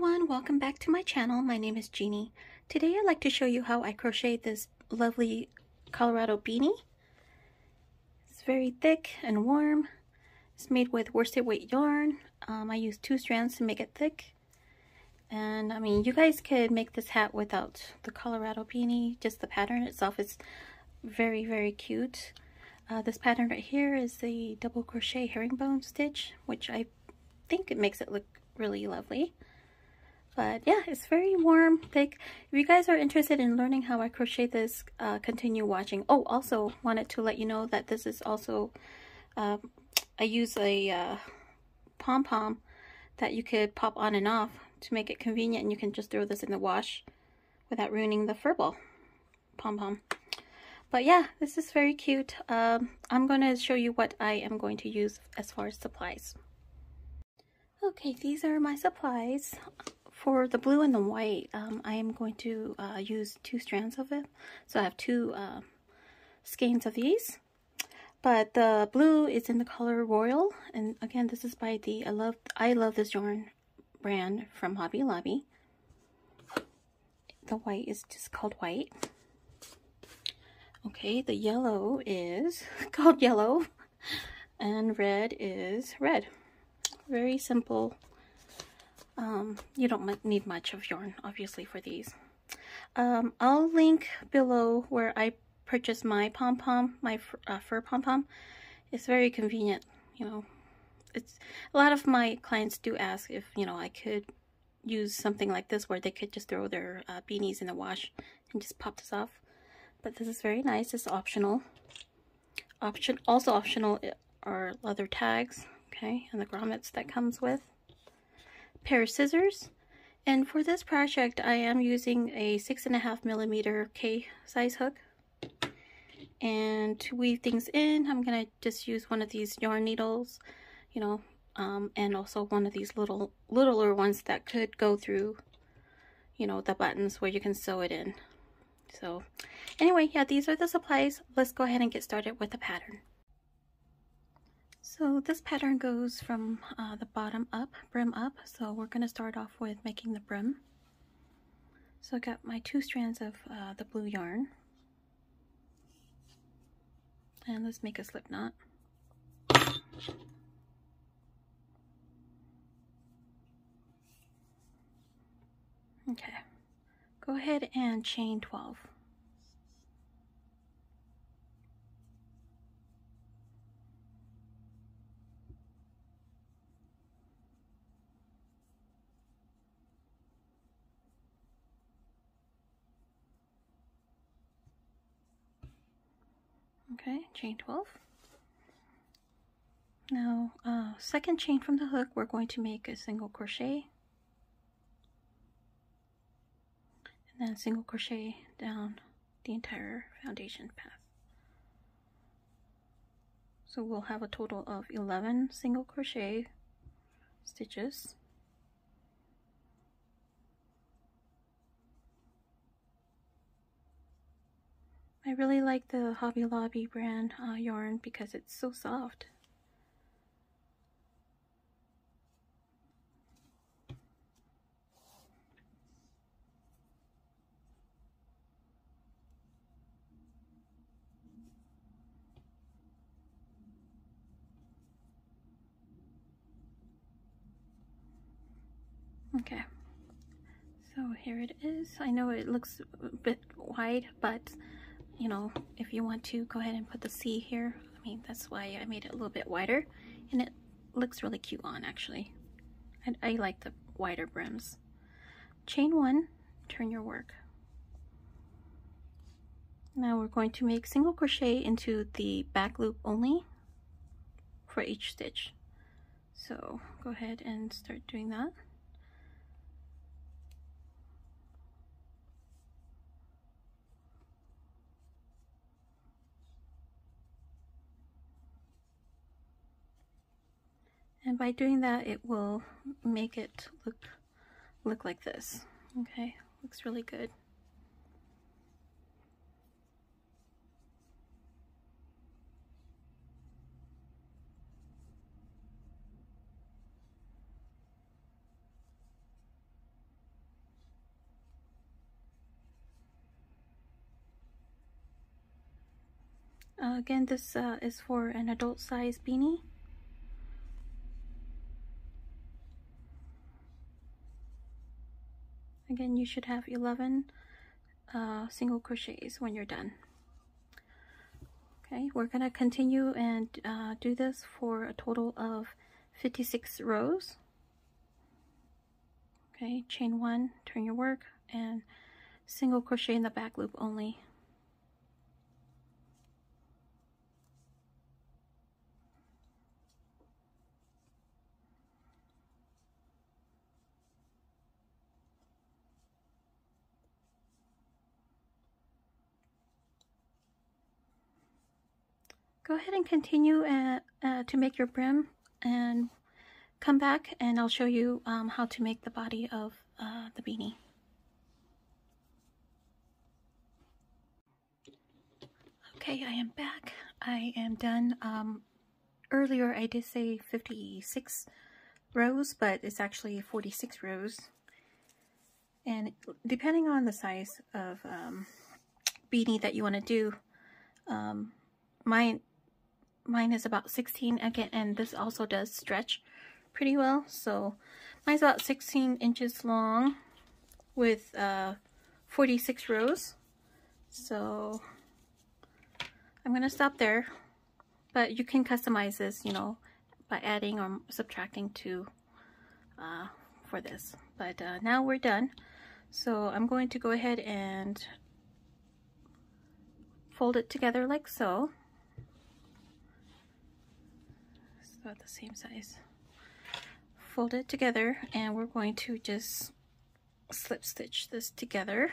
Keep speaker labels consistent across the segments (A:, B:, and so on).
A: everyone, welcome back to my channel. My name is Jeannie. Today I'd like to show you how I crochet this lovely Colorado beanie. It's very thick and warm. It's made with worsted weight yarn. I used 2 strands to make it thick. And I mean, you guys could make this hat without the Colorado beanie. Just the pattern itself is very, very cute. This pattern right here is the double crochet herringbone stitch, which I think it makes it look really lovely. But yeah, it's very warm, thick. If you guys are interested in learning how I crochet this, continue watching. Oh, also wanted to let you know that this is also, I use a pom-pom that you could pop on and off to make it convenient, and you can just throw this in the wash without ruining the fur ball pom-pom. But yeah, this is very cute. I'm going to show you what I am going to use as far as supplies. Okay, these are my supplies. For the blue and the white, I am going to use 2 strands of it. So I have 2 skeins of these. But the blue is in the color Royal. And again, this is by the I love this yarn brand from Hobby Lobby. The white is just called white. Okay, the yellow is called yellow. And red is red. Very simple. You don't need much of yarn, obviously, for these. I'll link below where I purchased my pom-pom, my fur pom-pom. It's very convenient, you know. It's a lot of my clients do ask if, you know, I could use something like this where they could just throw their beanies in the wash and just pop this off. But this is very nice. It's optional. Also optional are leather tags, okay, and the grommets that comes with. Pair of scissors, and for this project I am using a 6.5mm K size hook, and to weave things in I'm gonna just use one of these yarn needles, you know, and also one of these littler ones that could go through, you know, the buttons where you can sew it in. So anyway, yeah, these are the supplies. Let's go ahead and get started with the pattern. So this pattern goes from the bottom up, brim up. So we're going to start off with making the brim. So I got my 2 strands of the blue yarn. And let's make a slip knot. Okay. Go ahead and chain 12. Okay, chain 12. Now, second chain from the hook, we're going to make a single crochet. And then single crochet down the entire foundation path. So we'll have a total of 11 single crochet stitches. I really like the Hobby Lobby brand yarn because it's so soft. Okay, so here it is. I know it looks a bit wide, but you know, if you want to go ahead and put the C here, I mean, that's why I made it a little bit wider, and it looks really cute on, actually. I like the wider brims. Chain 1, turn your work. Now we're going to make single crochet into the back loop only for each stitch. So go ahead and start doing that. And by doing that, it will make it look like this. Okay, looks really good. Again, this is for an adult size beanie. Again, you should have 11 single crochets when you're done. Okay, we're gonna continue and do this for a total of 56 rows. Okay, chain 1, turn your work, and single crochet in the back loop only. Go ahead and continue to make your brim and come back and I'll show you how to make the body of the beanie. Okay, I am back. I am done. Earlier I did say 56 rows, but it's actually 46 rows. And depending on the size of beanie that you want to do, mine is about 16 again, and this also does stretch pretty well. So mine's about 16 inches long with 46 rows. So I'm gonna stop there, but you can customize this, you know, by adding or subtracting two for this. But now we're done. So I'm going to go ahead and fold it together like so. It's about the same size. Fold it together, and we're going to just slip stitch this together.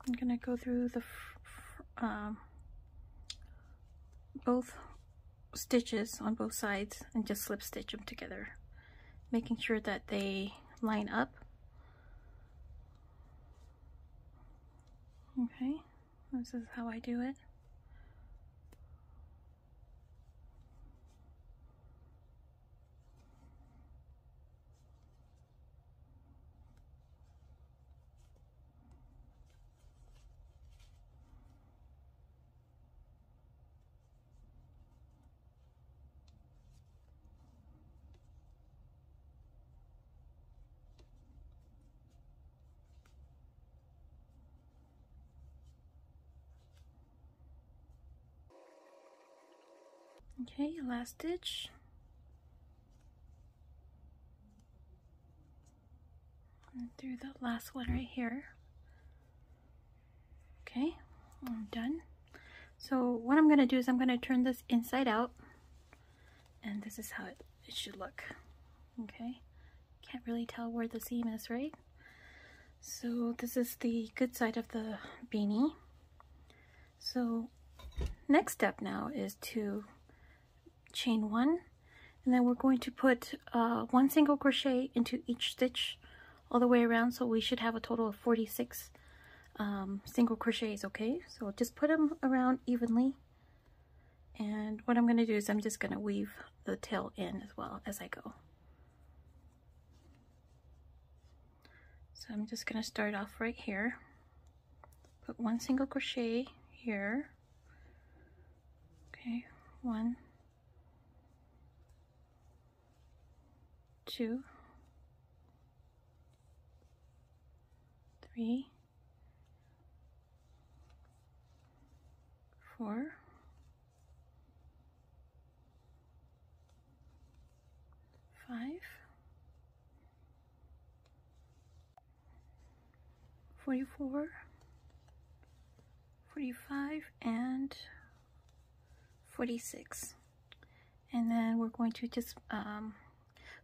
A: I'm gonna go through the both stitches on both sides and just slip stitch them together, making sure that they line up. Okay, this is how I do it. Okay, last stitch. And through the last one right here. Okay, I'm done. So what I'm going to do is I'm going to turn this inside out, and this is how it should look. Okay, can't really tell where the seam is, right? So this is the good side of the beanie. So next step now is to chain 1, and then we're going to put 1 single crochet into each stitch all the way around, so we should have a total of 46 single crochets. Okay, so just put them around evenly, and what I'm going to do is I'm just going to weave the tail in as well as I go. So I'm just going to start off right here, put 1 single crochet here. Okay, 1, 2, 3, 4, 5, 44, 45, and 46. And then we're going to just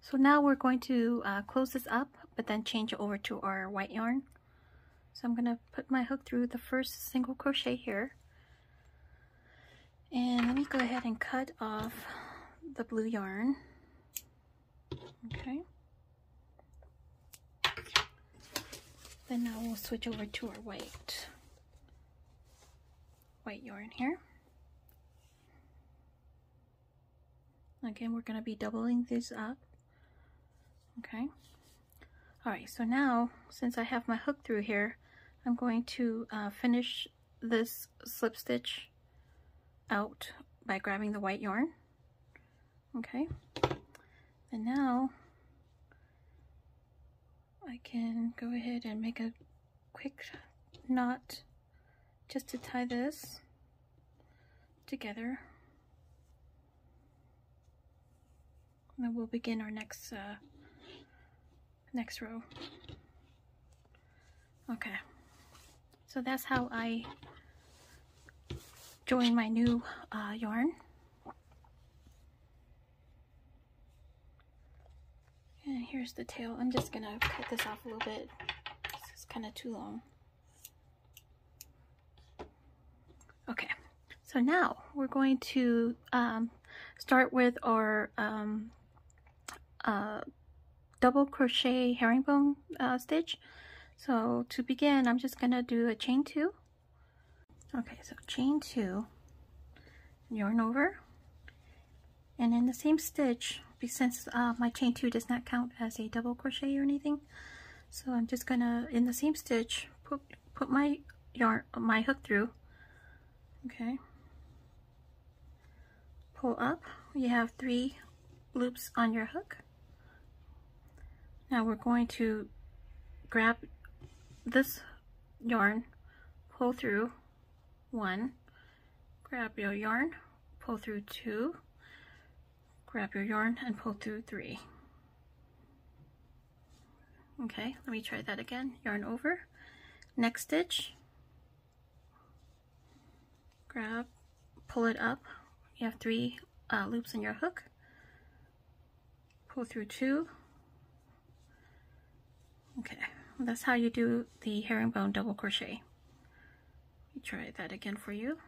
A: so now we're going to close this up, but then change it over to our white yarn. So I'm going to put my hook through the first single crochet here, and let me go ahead and cut off the blue yarn. Okay, then now we'll switch over to our white. white yarn here. Again, we're going to be doubling these up. Okay. Alright, so now, since I have my hook through here, I'm going to finish this slip stitch out by grabbing the white yarn. Okay. And now, I can go ahead and make a quick knot just to tie this together. And then we'll begin our next row. Okay, so that's how I join my new yarn. And here's the tail. I'm just gonna cut this off a little bit. This is kind of too long. Okay, so now we're going to start with our double crochet herringbone stitch. So to begin, I'm just gonna do a chain 2. Okay, so chain 2, yarn over, and in the same stitch, since my chain 2 does not count as a double crochet or anything, so I'm just gonna, in the same stitch, put my hook through. Okay, pull up. You have 3 loops on your hook. Now we're going to grab this yarn, pull through 1, grab your yarn, pull through 2, grab your yarn and pull through 3. Okay, let me try that again. Yarn over, next stitch, grab, pull it up. You have 3 loops in your hook, pull through 2. Okay, that's how you do the herringbone double crochet. Let me try that again for you.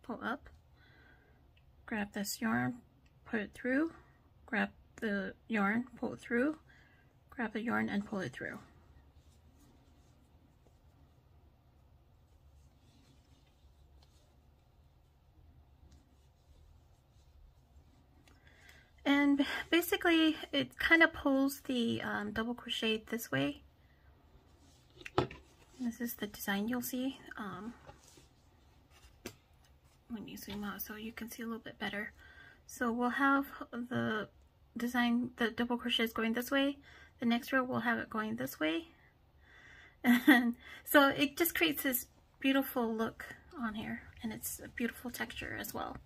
A: Pull up, grab this yarn, put it through, grab the yarn, pull it through, grab the yarn and pull it through. And basically it kind of pulls the double crochet this way. This is the design you'll see. Let me zoom out so you can see a little bit better. So we'll have the design, the double crochets going this way. The next row we'll have it going this way. And so it just creates this beautiful look on here, and it's a beautiful texture as well.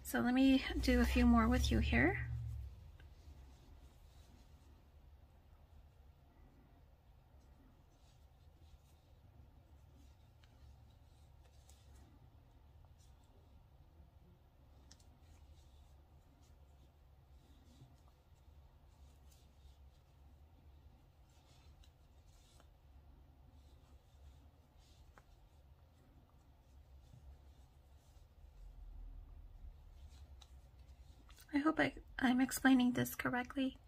A: So let me do a few more with you here. I hope I'm explaining this correctly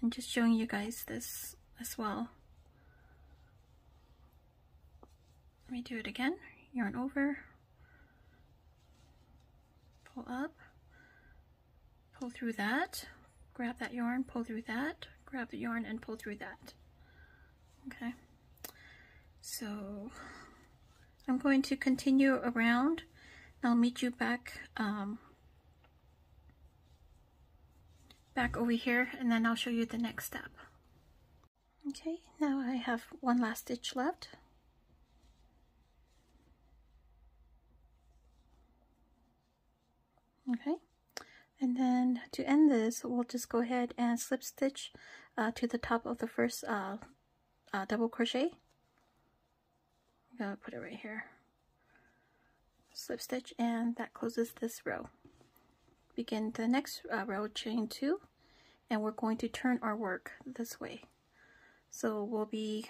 A: and just showing you guys this as well. Let me do it again. Yarn over, pull up, pull through that, grab that yarn, pull through that, grab the yarn and pull through that. Okay, so I'm going to continue around. I'll meet you back back over here, and then I'll show you the next step. Okay, now I have one last stitch left. Okay, and then to end this, we'll just go ahead and slip stitch to the top of the first double crochet. I'm gonna put it right here. Slip stitch, and that closes this row. Begin the next row, chain 2, and we're going to turn our work this way. So we'll be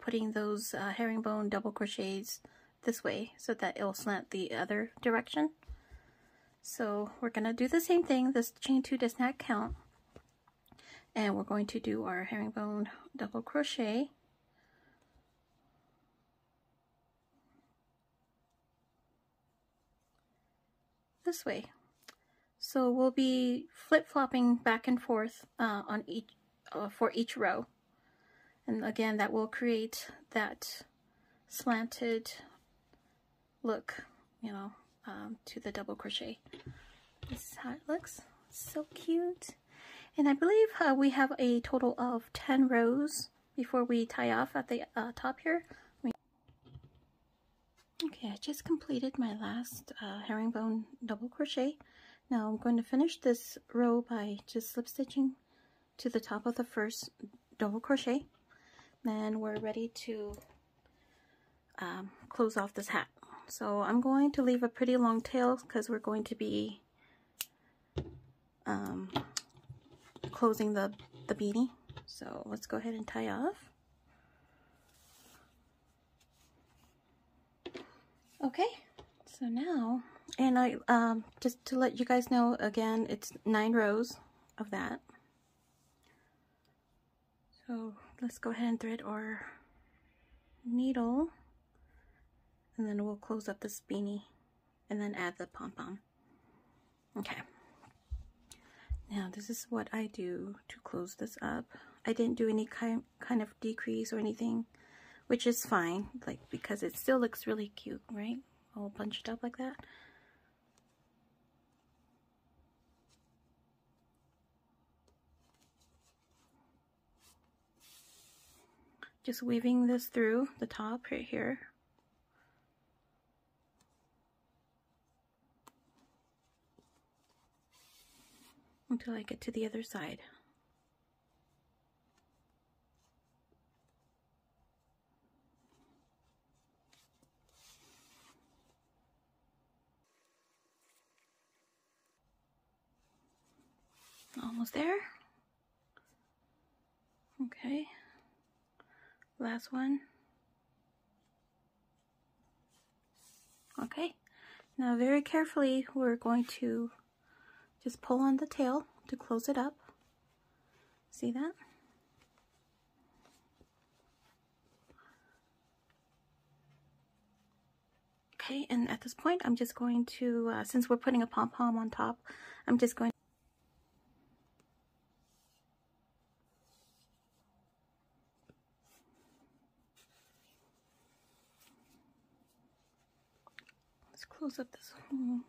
A: putting those herringbone double crochets this way so that it'll slant the other direction. So we're going to do the same thing. This chain 2 does not count, and we're going to do our herringbone double crochet this way. So we'll be flip-flopping back and forth on each for each row, and again that will create that slanted look, you know, to the double crochet. This is how it looks. So cute. And I believe we have a total of 10 rows before we tie off at the top here. Okay, I just completed my last herringbone double crochet. Now I'm going to finish this row by just slip stitching to the top of the first double crochet. Then we're ready to close off this hat. So I'm going to leave a pretty long tail because we're going to be closing the beanie. So let's go ahead and tie off. Okay, so now, and I just to let you guys know again, it's 9 rows of that. So let's go ahead and thread our needle, and then we'll close up this beanie and then add the pom-pom. Okay, now this is what I do to close this up. I didn't do any kind of decrease or anything, which is fine, like, because it still looks really cute, right? All bunched up like that. Just weaving this through the top right here. Until I get to the other side. Almost there. Okay. Last one. Okay. Now very carefully we're going to just pull on the tail to close it up. See that? Okay, and at this point I'm just going to, since we're putting a pom-pom on top, I'm just going let's close up this hole.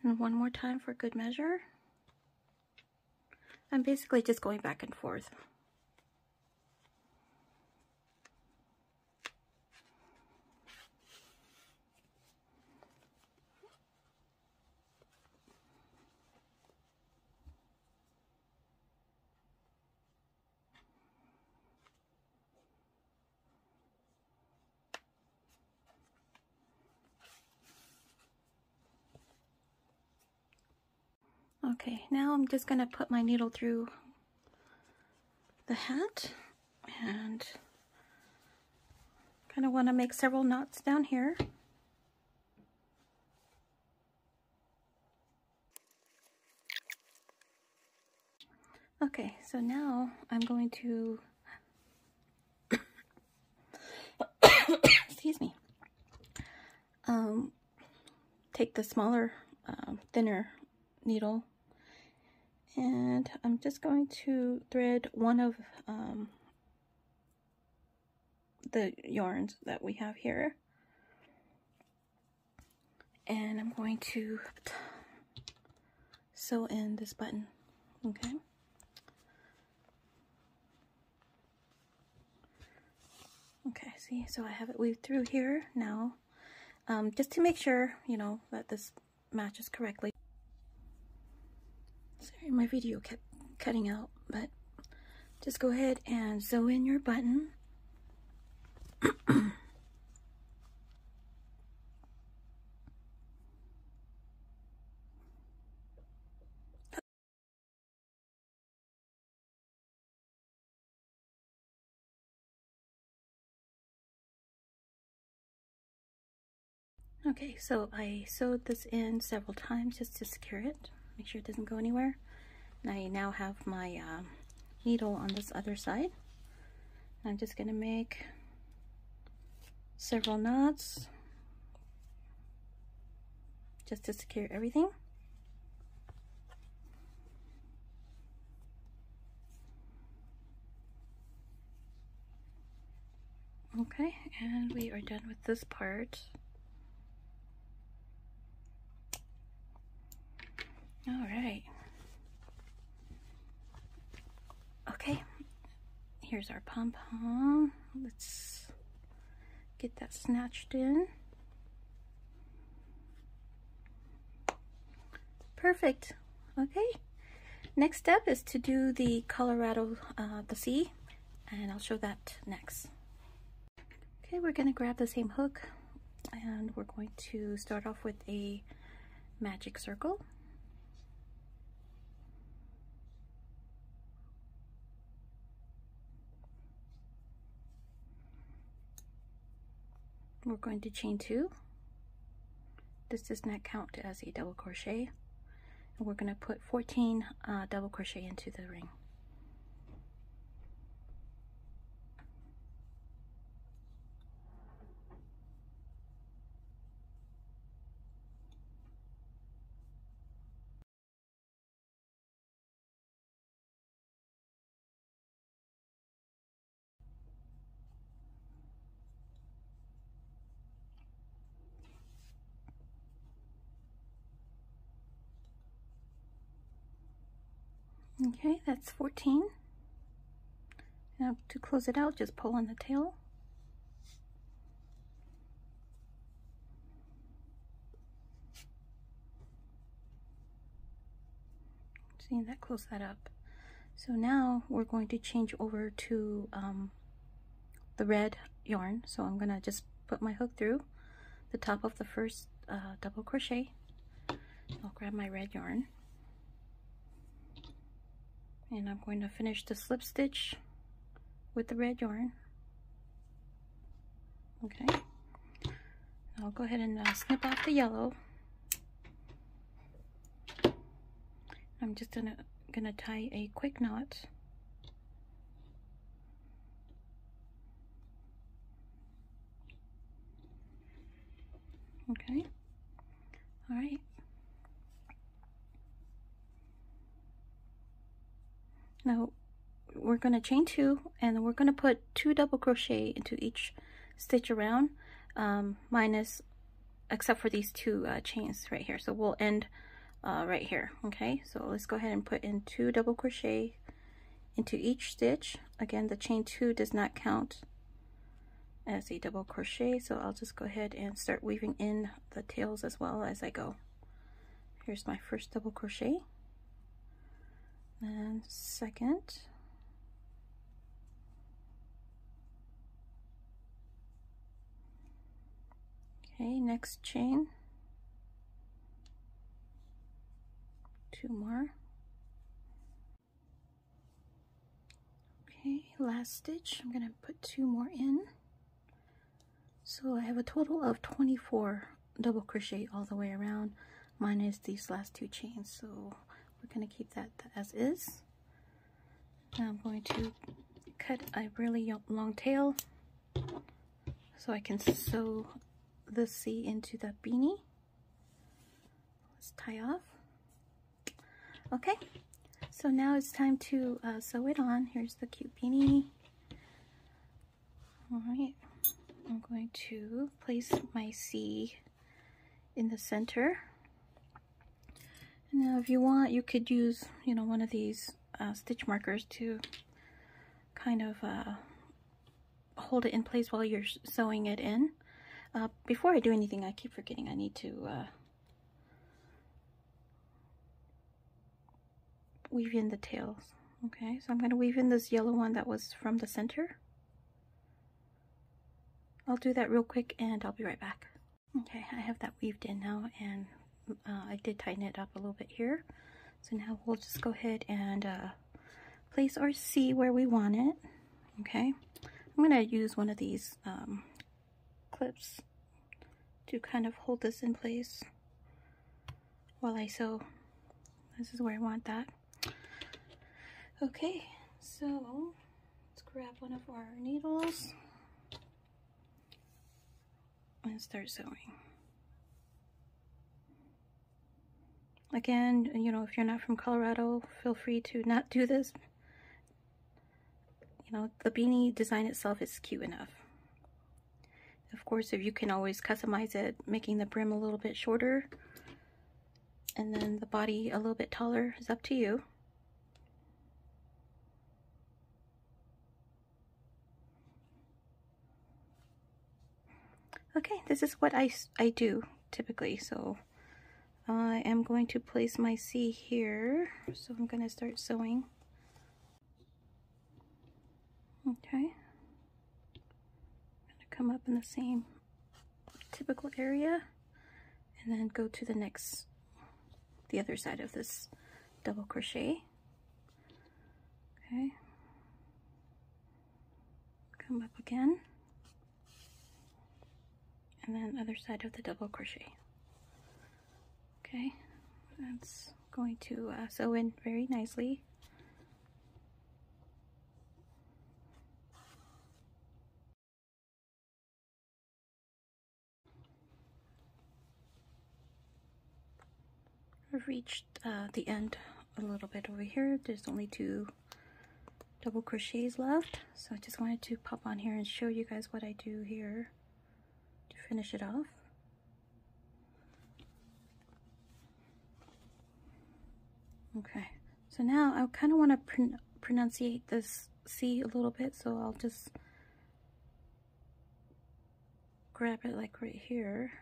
A: And one more time for good measure. I'm basically just going back and forth. Okay, now I'm just going to put my needle through the hat and kind of want to make several knots down here. Okay, so now I'm going to excuse me, take the smaller, thinner needle, and I'm just going to thread one of the yarns that we have here, and I'm going to sew in this button. Okay. Okay, see, so I have it weaved through here now, just to make sure, you know, that this matches correctly. Sorry, my video kept cutting out, but just go ahead and sew in your button. Okay, so I sewed this in several times just to secure it, make sure it doesn't go anywhere. And I now have my needle on this other side. I'm just going to make several knots just to secure everything. Okay, and we are done with this part. All right. Okay, here's our pom-pom. Let's get that snatched in. Perfect. Okay, next step is to do the Colorado, the sea, and I'll show that next. Okay, we're going to grab the same hook and we're going to start off with a magic circle. We're going to chain 2. This does not count as a double crochet. And we're going to put 14 double crochet into the ring. Okay, that's 14. Now to close it out, just pull on the tail. See, that close that up. So now we're going to change over to the red yarn. So I'm gonna just put my hook through the top of the first double crochet. I'll grab my red yarn. And I'm going to finish the slip stitch with the red yarn. Okay. I'll go ahead and snip off the yellow. I'm just gonna tie a quick knot. Okay. All right. Now we're going to chain 2 and we're going to put 2 double crochet into each stitch around, except for these 2 chains right here. So we'll end right here. Okay, so let's go ahead and put in 2 double crochet into each stitch. Again, the chain 2 does not count as a double crochet, so I'll just go ahead and start weaving in the tails as well as I go. Here's my first double crochet and second. Okay, next chain, 2 more. Okay, last stitch, I'm gonna put 2 more in. So I have a total of 24 double crochet all the way around, minus these last 2 chains. So we're gonna keep that as is. Now I'm going to cut a really long tail so I can sew the C into the beanie. Let's tie off. Okay, so now it's time to sew it on. Here's the cute beanie. All right, I'm going to place my C in the center. Now if you want, you could use, you know, one of these stitch markers to kind of hold it in place while you're sewing it in. Before I do anything, I keep forgetting I need to weave in the tails. Okay, so I'm going to weave in this yellow one that was from the center. I'll do that real quick and I'll be right back. Okay, I have that weaved in now, and I did tighten it up a little bit here. So now we'll just go ahead and place our C where we want it. Okay, I'm going to use one of these clips to kind of hold this in place while I sew. This is where I want that. Okay, so let's grab one of our needles and start sewing. Again, you know, if you're not from Colorado, feel free to not do this. You know, the beanie design itself is cute enough. Of course, if you can always customize it, making the brim a little bit shorter and then the body a little bit taller is up to you. Okay, this is what I do typically. So I am going to place my C here. So I'm going to start sewing. Okay. I'm going to come up in the same typical area and then go to the other side of this double crochet. Okay. Come up again. And then other side of the double crochet. Okay, that's going to sew in very nicely. I've reached the end a little bit over here. There's only 2 double crochets left, so I just wanted to pop on here and show you guys what I do here to finish it off. Okay, so now I kind of want to pronunciate this C a little bit, so I'll just grab it like right here.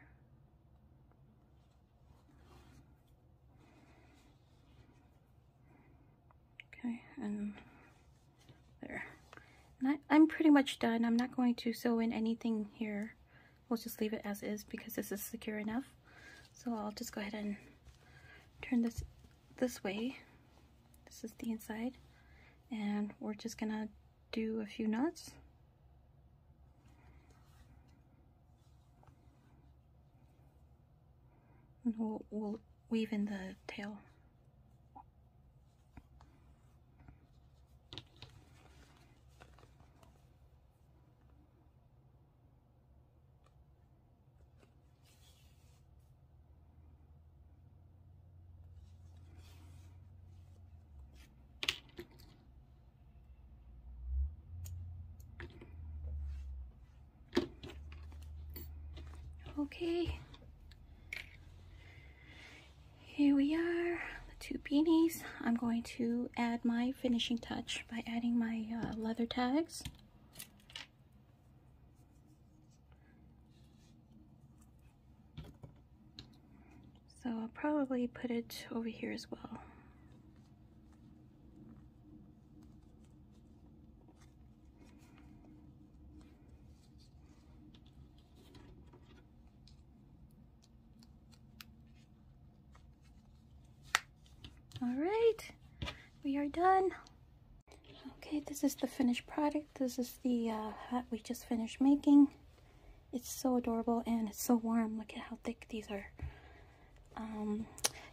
A: Okay, and there. And I'm pretty much done. I'm not going to sew in anything here. We'll just leave it as is because this is secure enough. So I'll just go ahead and turn this way. This is the inside, and we're just gonna do a few knots. And we'll weave in the tail. Okay, here we are, the 2 beanies. I'm going to add my finishing touch by adding my leather tags. So I'll probably put it over here as well. Alright, we are done. Okay, this is the finished product. This is the hat we just finished making. It's so adorable and it's so warm. Look at how thick these are.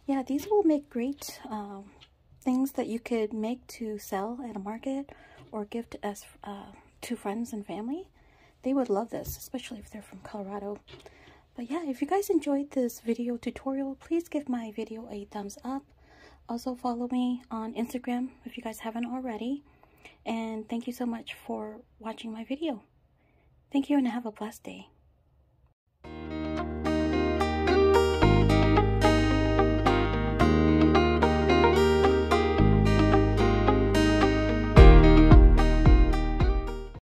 A: Yeah, these will make great things that you could make to sell at a market or gift as to friends and family. They would love this, especially if they're from Colorado. But yeah, if you guys enjoyed this video tutorial, please give my video a thumbs up. Also follow me on Instagram if you guys haven't already. And thank you so much for watching my video. Thank you and have a blessed day.